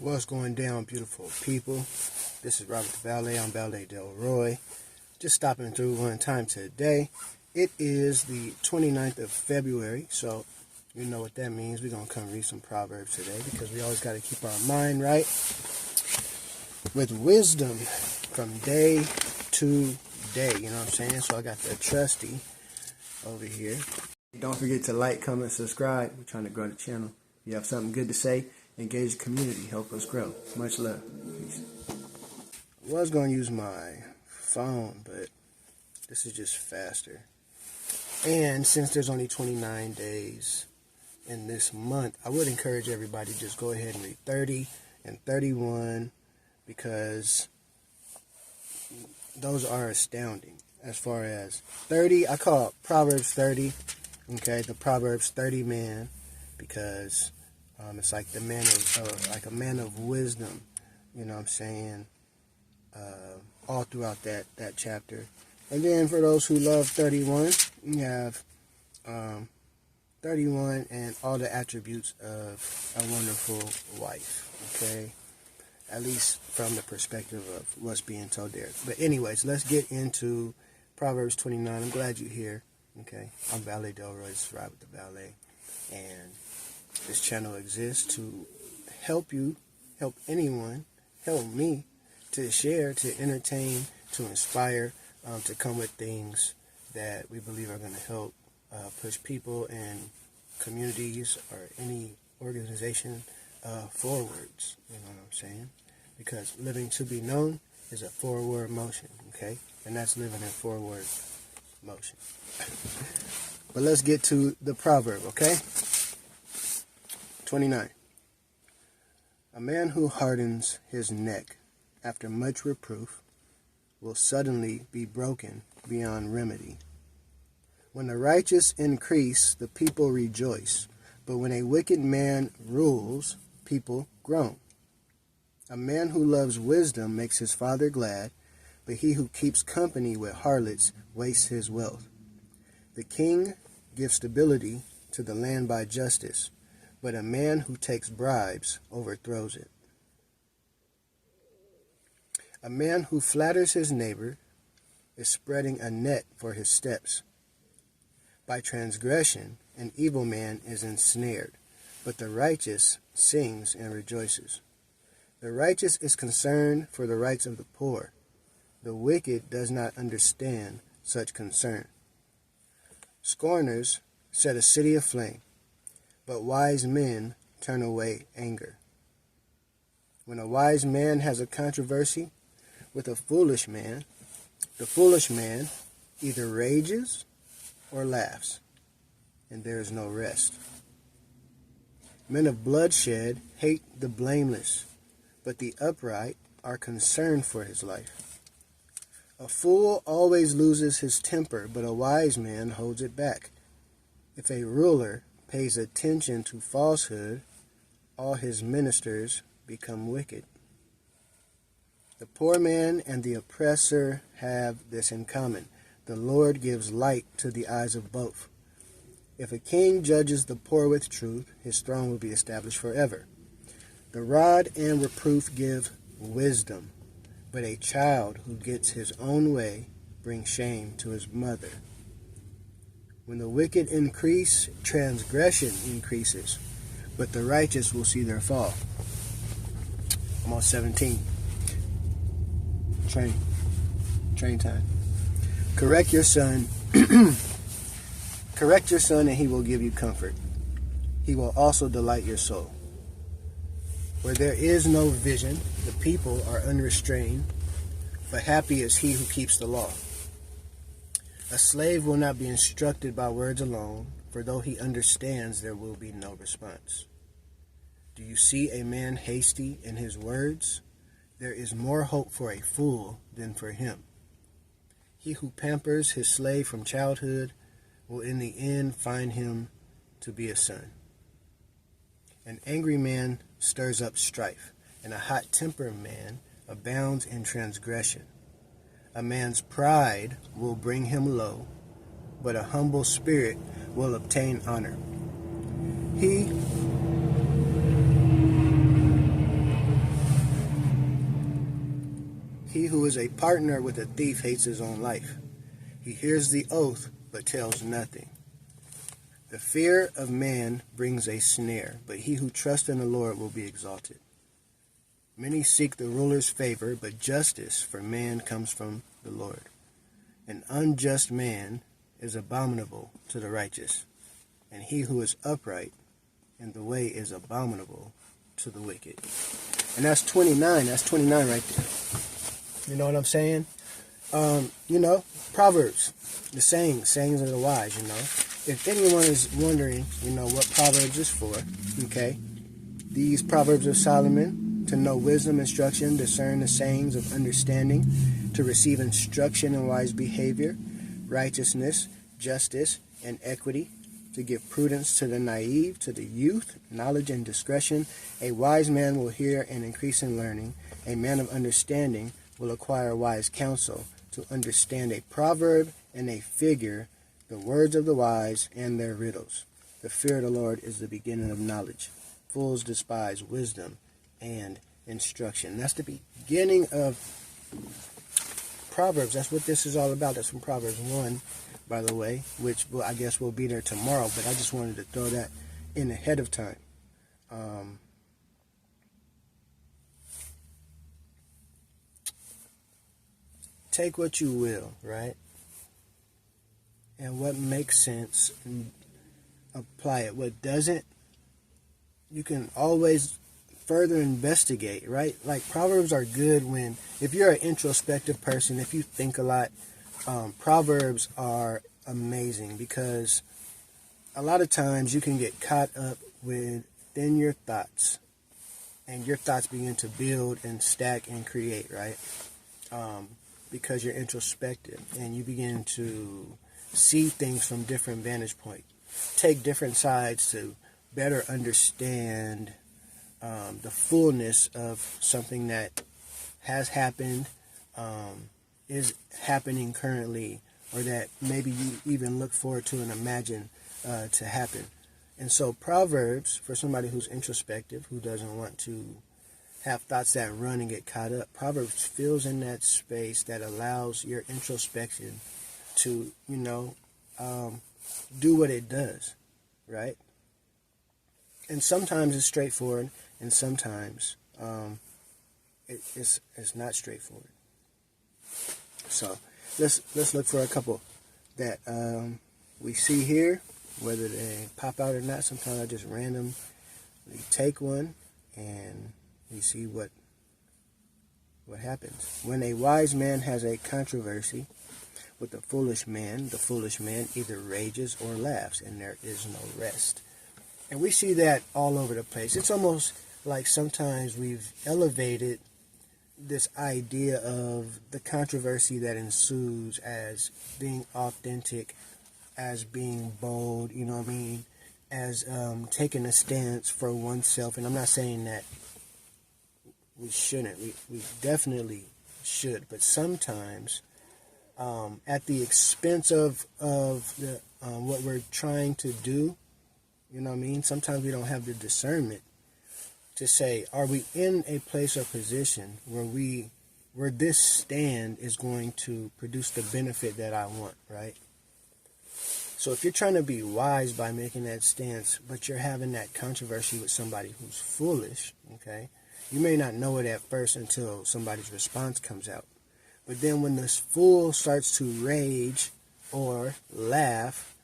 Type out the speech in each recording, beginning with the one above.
What's going down, beautiful people? This is Robert the Valet. I'm Valet Delroy. Just stopping through one time today. It is the 29th of February, so you know what that means. We're going to come read some Proverbs today because we always got to keep our mind right with wisdom from day to day. You know what I'm saying? So I got the trusty over here. Don't forget to like, comment, subscribe. We're trying to grow the channel. If you have something good to say, engage the community, help us grow. Much love. Peace. I was going to use my phone, but this is just faster. And since there's only 29 days in this month, I would encourage everybody to just go ahead and read 30 and 31 because those are astounding. As far as 30, I call it Proverbs 30, okay, the Proverbs 30 man, because it's like the man of like a man of wisdom, you know what I'm saying, all throughout that chapter. And then for those who love 31, you have 31 and all the attributes of a wonderful wife, okay? At least from the perspective of what's being told there. But anyways, let's get into Proverbs 29. I'm glad you're here, okay? I'm Valet Delroy, this is Robert the Valet. And this channel exists to help you, help anyone, help me to share, to entertain, to inspire, to come with things that we believe are going to help push people and communities or any organization forwards. You know what I'm saying? Because living to be known is a forward motion, okay? And that's living in forward motion. But let's get to the proverb, okay? 29. A man who hardens his neck after much reproof will suddenly be broken beyond remedy. When the righteous increase, the people rejoice, but when a wicked man rules, people groan. A man who loves wisdom makes his father glad, but he who keeps company with harlots wastes his wealth. The king gives stability to the land by justice, but a man who takes bribes overthrows it. A man who flatters his neighbor is spreading a net for his steps. By transgression, an evil man is ensnared, but the righteous sings and rejoices. The righteous is concerned for the rights of the poor. The wicked does not understand such concern. Scorners set a city aflame, but wise men turn away anger. When a wise man has a controversy with a foolish man, the foolish man either rages or laughs, and there is no rest. Men of bloodshed hate the blameless, but the upright are concerned for his life. A fool always loses his temper, but a wise man holds it back. If a ruler pays attention to falsehood, all his ministers become wicked. The poor man and the oppressor have this in common. The Lord gives light to the eyes of both. If a king judges the poor with truth, his throne will be established forever. The rod and reproof give wisdom, but a child who gets his own way brings shame to his mother. When the wicked increase, transgression increases, but the righteous will see their fall. I'm on 17. Train time. Correct your son. Correct your son, and he will give you comfort. He will also delight your soul. Where there is no vision, the people are unrestrained, but happy is he who keeps the law. A slave will not be instructed by words alone, for though he understands, there will be no response. Do you see a man hasty in his words? There is more hope for a fool than for him. He who pampers his slave from childhood will in the end find him to be a son. An angry man stirs up strife, and a hot-tempered man abounds in transgression. A man's pride will bring him low, but a humble spirit will obtain honor. He He who is a partner with a thief hates his own life. He hears the oath, but tells nothing. The fear of man brings a snare, but he who trusts in the Lord will be exalted. Many seek the ruler's favor, but justice for man comes from the Lord. An unjust man is abominable to the righteous, and he who is upright in the way is abominable to the wicked. And that's 29. That's 29 right there. You know what I'm saying? Proverbs, the sayings of the wise, If anyone is wondering, what Proverbs is for, okay? These Proverbs of Solomon, to know wisdom, instruction, discern the sayings of understanding, to receive instruction in wise behavior, righteousness, justice, and equity, to give prudence to the naive, to the youth, knowledge and discretion. A wise man will hear and increase in learning. A man of understanding will acquire wise counsel, to understand a proverb and a figure, the words of the wise and their riddles. The fear of the Lord is the beginning of knowledge. Fools despise wisdom and instruction. That's the beginning of Proverbs. That's what this is all about. That's from Proverbs 1, by the way, which I guess will be there tomorrow, but I just wanted to throw that in ahead of time. Take what you will, right? And what makes sense, and apply it. What doesn't, you can always further investigate, right? Like Proverbs are good if you're an introspective person, if you think a lot, Proverbs are amazing, because a lot of times you can get caught up within your thoughts, and your thoughts begin to build and stack and create, right? Because you're introspective and you begin to see things from different vantage points, take different sides to better understand the fullness of something that has happened, is happening currently, or that maybe you even look forward to and imagine to happen. And so Proverbs, for somebody who's introspective, who doesn't want to have thoughts that run and get caught up, Proverbs fills in that space that allows your introspection to, do what it does, right? And sometimes it's straightforward, and sometimes it's not straightforward. So let's look for a couple that we see here, whether they pop out or not. Sometimes I just randomly take one and we see what happens. When a wise man has a controversy with the foolish man either rages or laughs, and there is no rest. And we see that all over the place. It's almost like sometimes we've elevated this idea of the controversy that ensues as being authentic, as being bold, as taking a stance for oneself. And I'm not saying that we shouldn't. We definitely should. But sometimes, at the expense of the what we're trying to do, sometimes we don't have the discernment to say, are we in a place or position where this stand is going to produce the benefit that I want, right? So if you're trying to be wise by making that stance, but you're having that controversy with somebody who's foolish, okay, you may not know it at first until somebody's response comes out. But then when this fool starts to rage or laugh,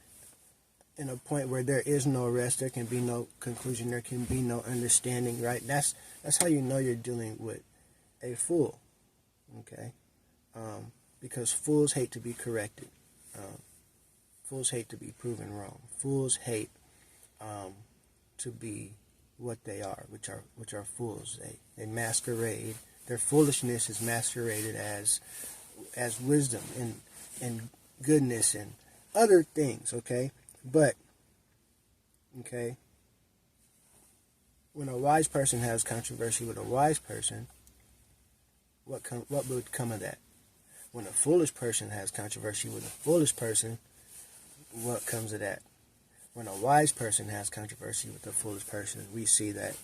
in a point where there is no rest, there can be no conclusion, there can be no understanding, right? That's how you know you're dealing with a fool, okay? Because fools hate to be corrected. Fools hate to be proven wrong. Fools hate to be what they are, which are fools. They masquerade. Their foolishness is masqueraded as wisdom and goodness and other things, okay? But, okay, when a wise person has controversy with a wise person, what would come of that? When a foolish person has controversy with a foolish person, what comes of that? When a wise person has controversy with a foolish person, we see that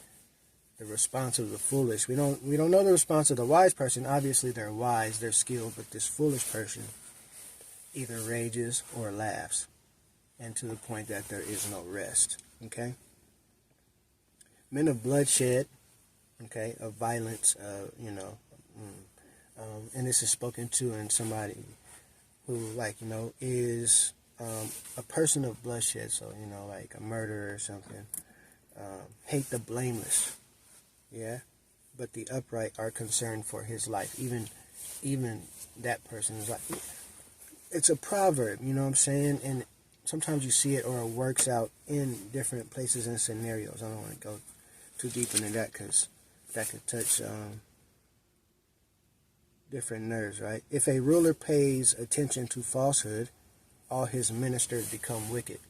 the response of the foolish. We don't know the response of the wise person. Obviously, they're wise, they're skilled, but this foolish person either rages or laughs, and to the point that there is no rest. Okay? Men of bloodshed, okay, of violence, and this is spoken to in somebody who, is a person of bloodshed, so, like a murderer or something. Hate the blameless, yeah, but the upright are concerned for his life, even that person's life. It's a proverb, you know what I'm saying, and sometimes you see it or it works out in different places and scenarios. I don't want to go too deep into that because that could touch different nerves, right? If a ruler pays attention to falsehood, all his ministers become wicked,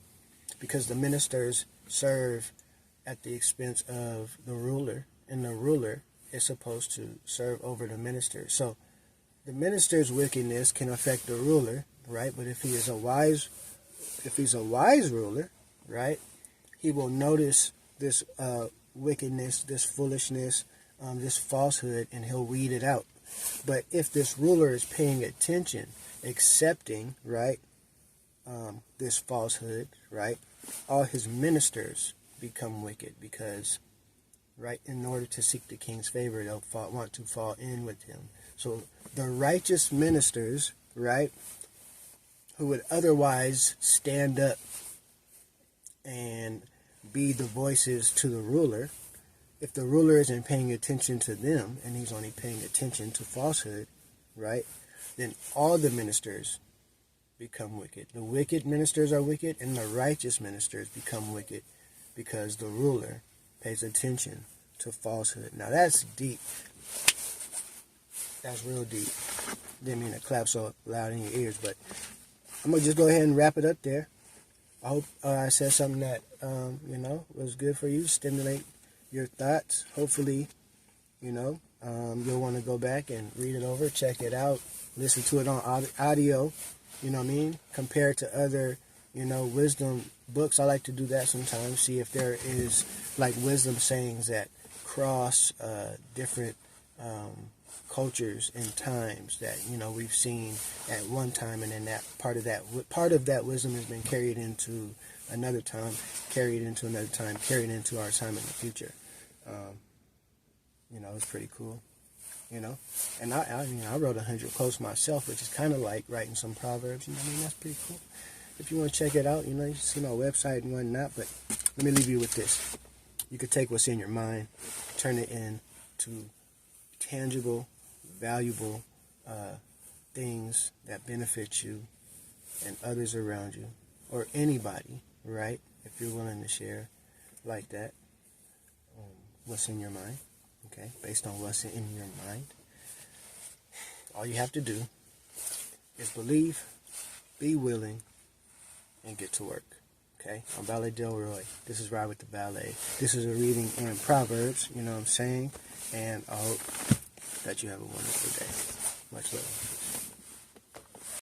because the ministers serve at the expense of the ruler, and the ruler is supposed to serve over the minister. So the minister's wickedness can affect the ruler, right? But if he's a wise ruler, right, he will notice this wickedness, this foolishness, this falsehood, and he'll weed it out. But if this ruler is paying attention, accepting, right, this falsehood, right, all his ministers become wicked, because, right, in order to seek the king's favor, they'll want to fall in with him. So the righteous ministers, right, who would otherwise stand up and be the voices to the ruler, if the ruler isn't paying attention to them and he's only paying attention to falsehood, right, then all the ministers become wicked. The wicked ministers are wicked, and the righteous ministers become wicked, because the ruler pays attention to falsehood. Now that's deep. That's real deep. Didn't mean to clap so loud in your ears, but I'm going to just go ahead and wrap it up there. I hope I said something that, was good for you, stimulate your thoughts. Hopefully, you'll want to go back and read it over, check it out, listen to it on audio, compare it to other, wisdom books. I like to do that sometimes, see if there is wisdom sayings that cross different cultures and times that we've seen at one time, and then that part of that wisdom has been carried into another time, carried into our time in the future. It's pretty cool, and I wrote 100 quotes myself, which is kind of like writing some proverbs. That's pretty cool. If you want to check it out, you can see my website and whatnot. But let me leave you with this: you could take what's in your mind, turn it into tangible, valuable things that benefit you and others around you, or anybody, right? If you're willing to share like that, what's in your mind, okay? Based on what's in your mind. All you have to do is believe, be willing, and get to work, okay? I'm Valet Delroy. This is Ride with the Valet. This is a reading in Proverbs, you know what I'm saying? And I hope that you have a wonderful day. Much love.